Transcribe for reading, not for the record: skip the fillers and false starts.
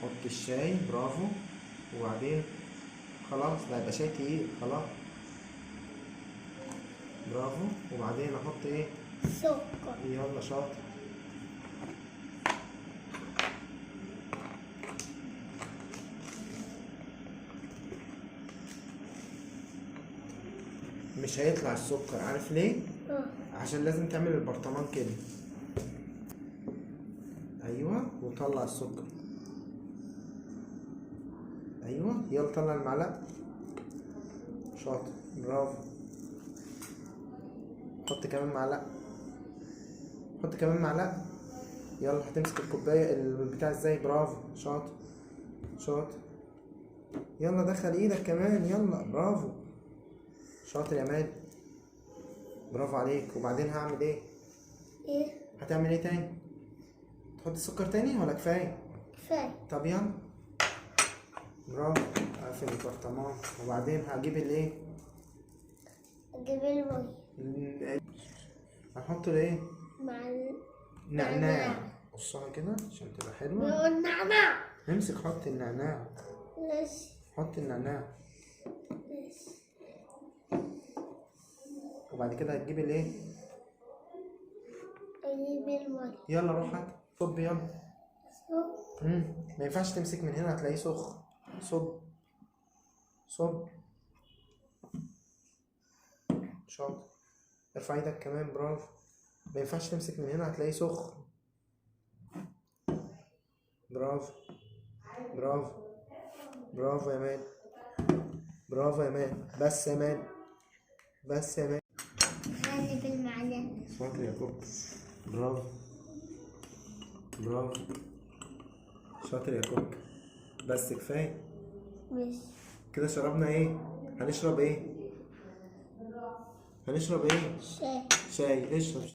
حط الشاي، برافو. وبعدين خلاص ده هيبقى شاي تقيل خلاص. برافو. وبعدين احط ايه؟ سكر. يلا شاطر. مش هيطلع السكر، عارف ليه؟ عشان لازم تعمل البرطمان كده. ايوه، وطلع السكر. ايوه، يلا طلع المعلقه. شاطر، برافو. حط كمان معلقه. حط كمان معلقه. يلا هتمسك الكوبايه البتاع ازاي؟ برافو، شاطر شاطر. يلا دخل ايدك كمان، يلا برافو. شاطر يا مال، برافو عليك. وبعدين هعمل ايه؟ ايه؟ هتعمل ايه تاني؟ تحط السكر تاني ولا كفايه؟ كفاية. طب يلا. برافو. اقفل البرطمان. وبعدين هجيب الايه؟ اجيب المية. هنحط الايه؟ مع نعناع. قصها كده عشان تبقى حلوه. النعناع. امسك حط النعناع. ماشي. حط النعناع. ماشي. وبعد كده هتجيب الايه؟ اجيب المية. يلا روح هات. صب يلا. ما ينفعش تمسك من هنا هتلاقيه سخن. صب صب. شاطر. ارفع ايدك كمان، برافو. ما ينفعش تمسك من هنا هتلاقيه سخن. برافو برافو برافو يا مان. برافو يا مان. بس يا مان. بس يا مان. خلي بالمعلقة. شاطر يا كوكو. برافو برافو. شاطر يا كوكو. بس كفايه ماشي. كده. شربنا ايه؟ هنشرب ايه؟ هنشرب ايه؟ شاي. شاي. اشرب.